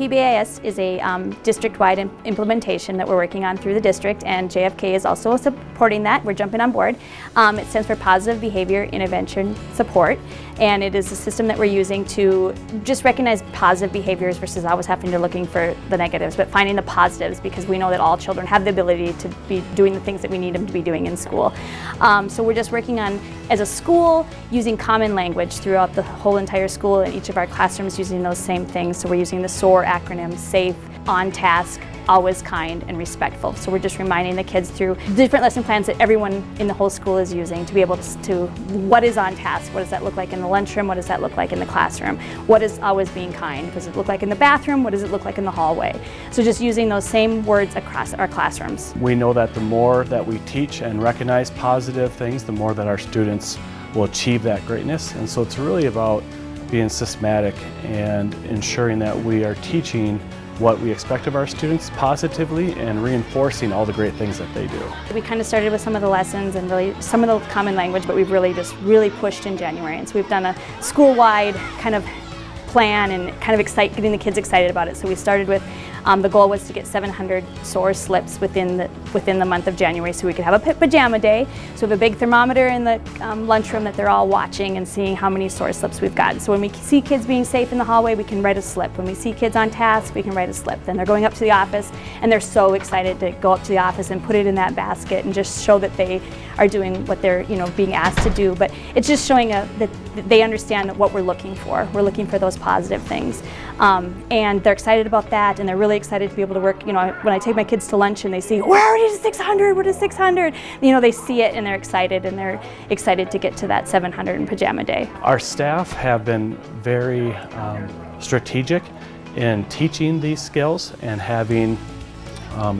PBIS is a district-wide implementation that we're working on through the district, and JFK is also supporting that. We're jumping on board. It stands for Positive Behavior Intervention Support, and it is a system that we're using to just recognize positive behaviors versus always having to looking for the negatives, but finding the positives, because we know that all children have the ability to be doing the things that we need them to be doing in school. So we're just working on, as a school, using common language throughout the whole entire school, and each of our classrooms using those same things. So we're using the SOAR acronym: safe, on task, always kind, and respectful. So we're just reminding the kids through different lesson plans that everyone in the whole school is using to be able to what is on task, what does that look like in the lunchroom, what does that look like in the classroom, what is always being kind, what does it look like in the bathroom, what does it look like in the hallway. So just using those same words across our classrooms. We know that the more that we teach and recognize positive things, the more that our students will achieve that greatness. And so it's really about being systematic and ensuring that we are teaching what we expect of our students positively and reinforcing all the great things that they do. We kind of started with some of the lessons and really some of the common language, but we've really pushed in January. And so we've done a school-wide kind of plan and kind of getting the kids excited about it. So we started with, the goal was to get 700 SOAR slips within the month of January, so we could have a pajama day. So we have a big thermometer in the lunchroom that they're all watching and seeing how many SOAR slips we've gotten. So when we see kids being safe in the hallway, we can write a slip. When we see kids on task, we can write a slip. Then they're going up to the office, and they're so excited to go up to the office and put it in that basket and just show that they are doing what they're being asked to do. But it's just showing that they understand what we're looking for. We're looking for those positive things. And they're excited about that, and they're really excited to be able to work. When I take my kids to lunch and they see, we're already to 600, what is 600? They see it and they're excited to get to that 700 in pajama day. Our staff have been very strategic in teaching these skills and having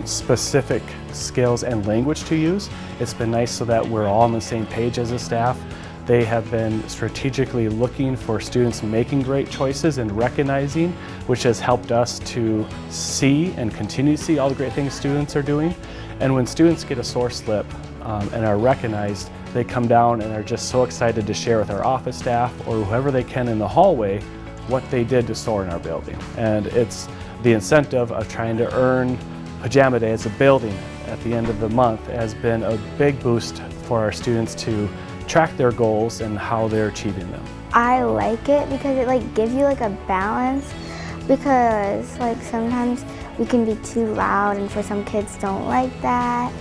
specific skills and language to use. It's been nice so that we're all on the same page as a staff. They have been strategically looking for students making great choices and recognizing, which has helped us to see and continue to see all the great things students are doing. And when students get a SOAR slip and are recognized, they come down and are just so excited to share with our office staff or whoever they can in the hallway what they did to SOAR in our building. And it's the incentive of trying to earn Pajama Day as a building at the end of the month has been a big boost for our students to track their goals and how they're achieving them. I like it because it gives you a balance, because sometimes we can be too loud and for some kids don't like that.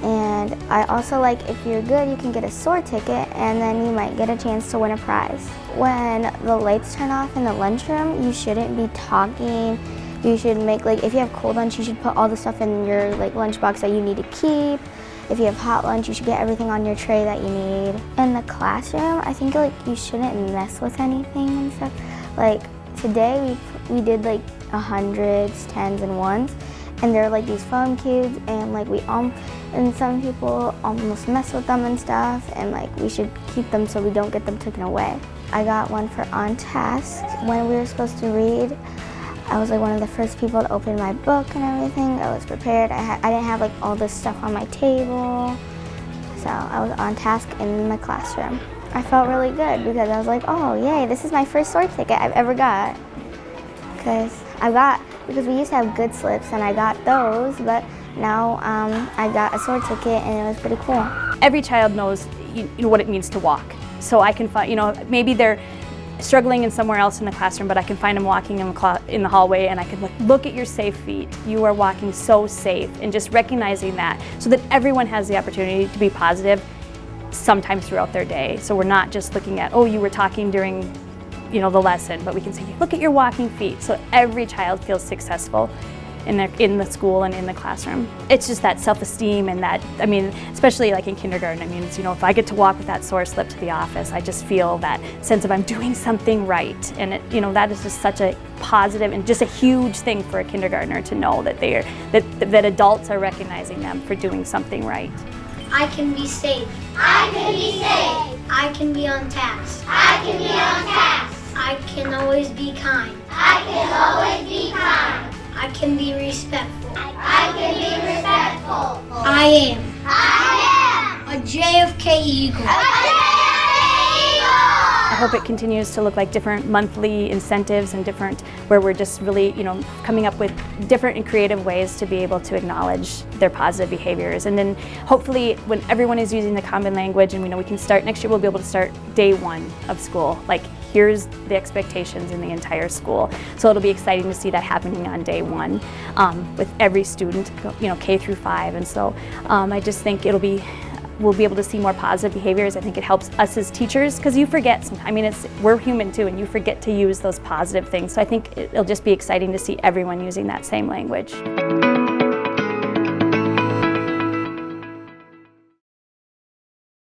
And I also like, if you're good, you can get a SOAR ticket and then you might get a chance to win a prize. When the lights turn off in the lunchroom, you shouldn't be talking. You should make, if you have cold lunch, you should put all the stuff in your lunchbox that you need to keep. If you have hot lunch, you should get everything on your tray that you need. In the classroom, I think you shouldn't mess with anything and stuff. Today we did 100s, 10s, and 1s, and they're these foam cubes, and and some people almost mess with them and stuff, and we should keep them so we don't get them taken away. I got one for on task. When we were supposed to read, I was one of the first people to open my book and everything. I was prepared. I didn't have all this stuff on my table. So I was on task in my classroom. I felt really good because I was oh yay, this is my first SOAR ticket I've ever got. Because we used to have good slips and I got those, but now I got a SOAR ticket and it was pretty cool. Every child knows what it means to walk. So I can find, maybe they're struggling in somewhere else in the classroom, but I can find them walking in the hallway, and I can look at your safe feet. You are walking so safe, and just recognizing that so that everyone has the opportunity to be positive sometimes throughout their day. So we're not just looking at, oh, you were talking during the lesson, but we can say, look at your walking feet. So every child feels successful in the school and in the classroom. It's just that self-esteem and that, especially in kindergarten, if I get to walk with that SOAR slip to the office, I just feel that sense of I'm doing something right. And that is just such a positive and just a huge thing for a kindergartner to know that that adults are recognizing them for doing something right. I can be safe. I can be safe. I can be on task. I can be on task. I can always be kind. I can always be kind. I can be respectful. I can be respectful. I am. I am a JFK Eagle. A JFK Eagle. hope it continues to look like different monthly incentives and different, where we're just really, coming up with different and creative ways to be able to acknowledge their positive behaviors. And then hopefully when everyone is using the common language and we can start, next year we'll be able to start day one of school. Like, here's the expectations in the entire school. So it'll be exciting to see that happening on day one with every student, K through 5. And so I just think we'll be able to see more positive behaviors. I think it helps us as teachers, because you forget sometimes. We're human too, and you forget to use those positive things. So I think it'll just be exciting to see everyone using that same language.